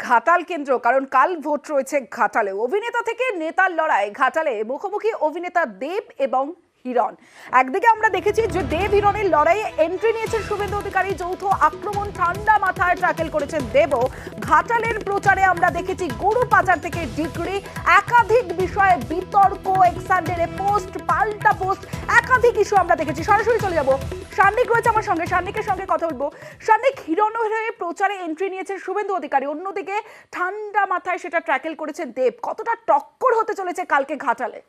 ঘাটাল কেন্দ্র, কারণ কাল ভোট রয়েছে ঘাটালে। অভিনেতা থেকে নেতার লড়াই ঘাটালে মুখোমুখি অভিনেতা দেব এবং হিরণ। একদিকে আমরা দেখেছি যে দেব হিরণের লড়াইয়ে এন্ট্রি নিয়েছেন শুভেন্দু অধিকারী, যৌথ আক্রমণ ঠান্ডা মাথায় ট্যাকেল করেছেন দেবও। ঘাটালের প্রচারে আমরা দেখেছি গরু পাচার থেকে ডিগ্রি, একাধিক বিষয়ে বিতর্ক, এক্সান্ডারে পোস্ট, পাল্টা পোস্ট, একাধিক ইস্যু আমরা দেখেছি। সরাসরি চলে যাব, সান্নিক রয়েছে আমার সঙ্গে, সান্নিকের সঙ্গে কথা বলবো। সান্নিক, হিরণের প্রচারে এন্ট্রি নিয়েছেন শুভেন্দু অধিকারী, অন্যদিকে ঠান্ডা মাথায় সেটা ট্যাকেল করেছেন দেব। কতটা টক্কর হতে চলেছে কালকে ঘাটালে?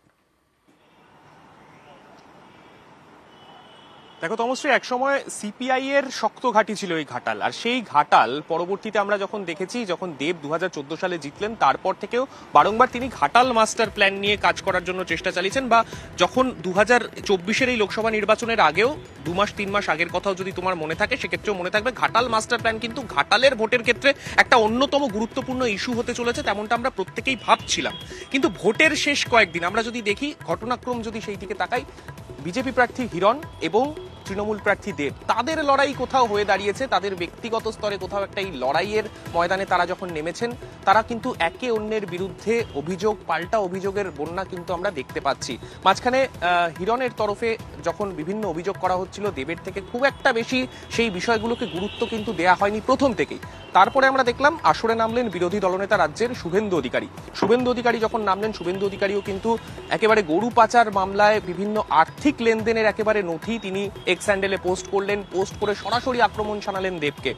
দেখো তমশ্রী, একসময় সিপিআই এর শক্ত ঘাঁটি ছিল এই ঘাটাল, আর সেই ঘাটাল পরবর্তীতে আমরা যখন দেখেছি, যখন দেব 2014 সালে জিতলেন তারপর থেকেও বারংবার তিনি ঘাটাল মাস্টার প্ল্যান নিয়ে কাজ করার জন্য চেষ্টা চালিয়েছেন। বা যখন 2024-এর এই লোকসভা নির্বাচনের আগেও 2 মাস 3 মাস আগের কথাও যদি তোমার মনে থাকে, সেক্ষেত্রেও মনে থাকবে ঘাটাল মাস্টার প্ল্যান কিন্তু ঘাটালের ভোটের ক্ষেত্রে একটা অন্যতম গুরুত্বপূর্ণ ইস্যু হতে চলেছে, তেমনটা আমরা প্রত্যেকেই ভাবছিলাম। কিন্তু ভোটের শেষ কয়েকদিন আমরা যদি দেখি, ঘটনাক্রম যদি সেই দিকে তাকাই, বিজেপি প্রার্থী হিরণ এবং তৃণমূল প্রার্থী দেব, তাদের লড়াই কোথাও হয়ে দাঁড়িয়েছে। তাদের ব্যক্তিগত স্তরে কোথাও একটা এই লড়াইয়ের ময়দানে তারা যখন নেমেছেন, তারা কিন্তু একে অন্যের বিরুদ্ধে অভিযোগ, পাল্টা অভিযোগের বন্যা কিন্তু আমরা দেখতে পাচ্ছি। মাঝখানে হিরণের তরফে যখন বিভিন্ন অভিযোগ করা হচ্ছিল, দেবের থেকে খুব একটা বেশি সেই বিষয়গুলোকে গুরুত্ব কিন্তু দেয়া হয়নি প্রথম থেকেই। তারপরে আমরা দেখলাম আসরে নামলেন বিরোধী দলনেতা রাজ্যের শুভেন্দু অধিকারী। শুভেন্দু অধিকারী যখন নামলেন, শুভেন্দু অধিকারীও কিন্তু একেবারে গরু পাচার মামলায় বিভিন্ন আর্থিক লেনদেনের একেবারে নথি তিনি এক্স হ্যান্ডেলে পোস্ট করলেন, পোস্ট করে সরাসরি আক্রমণ শানালেন দেবকে।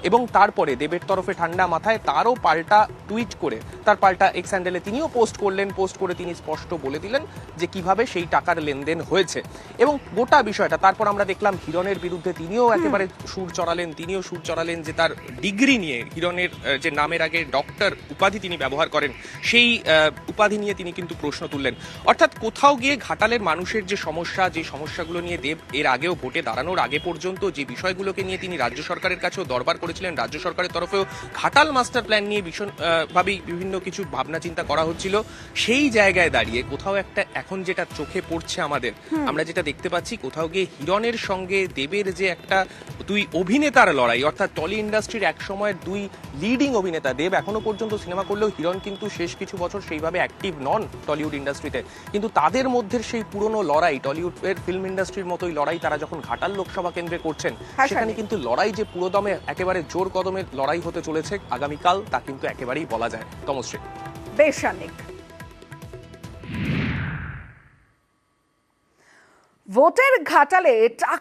এবং তারপরে দেবের তরফে ঠান্ডা মাথায় তারও পাল্টা টুইট করে, তার পাল্টা এক্স হ্যান্ডেলে তিনিও পোস্ট করলেন, পোস্ট করে তিনি স্পষ্ট বলে দিলেন যে কিভাবে সেই টাকার লেনদেন হয়েছে এবং গোটা বিষয়টা। তারপর আমরা দেখলাম হিরণের বিরুদ্ধে তিনিও একেবারে সুর চড়ালেন যে তার ডিগ্রি নিয়ে, হিরণের যে নামের আগে ডক্টর উপাধি তিনি ব্যবহার করেন, সেই উপাধি নিয়ে তিনি কিন্তু প্রশ্ন তুললেন। অর্থাৎ কোথাও গিয়ে ঘাটালের মানুষের যে সমস্যা, যে সমস্যাগুলো নিয়ে দেব এর আগেও ভোটে দাঁড়ানোর আগে পর্যন্ত যে বিষয়গুলোকে নিয়ে তিনি রাজ্য সরকারের কাছেও দরবার করেছিলেন, রাজ্য সরকারের তরফেও ঘাটাল মাস্টার প্ল্যান নিয়ে ভীষণভাবেই বিভিন্ন কিছু ভাবনা চিন্তা করা হচ্ছিল। সেই জায়গায় দাঁড়িয়ে কোথাও একটা এখন যেটা চোখে পড়ছে আমাদের, আমরা যেটা দেখতে পাচ্ছি, কোথাও গিয়ে হিরণের সঙ্গে দেবের যে একটা দুই অভিনেতার লড়াই, অর্থাৎ টলি ইন্ডাস্ট্রির এক সময়ের দুই লিডিং অভিনেতা। দেব এখনো পর্যন্ত সিনেমা করলেও হিরণ কিন্তু শেষ কিছু বছর সেইভাবে অ্যাক্টিভ নন টলিউড ইন্ডাস্ট্রিতে, কিন্তু তাদের মধ্যে সেই পুরনো লড়াই, টলিউডের ফিল্ম ইন্ডাস্ট্রির মতোই লড়াই তারা যখন ঘাটাল লোকসভা কেন্দ্রে করছেন, সেখানে কিন্তু লড়াই যে পুরোদমে একেবারে জোর কদমে লড়াই হতে চলেছে আগামীকাল, তা কিন্তু একেবারেই বলা যায়। তমশ্রী, বেশ সান্নিক। ভোটের ঘাটালে টাকা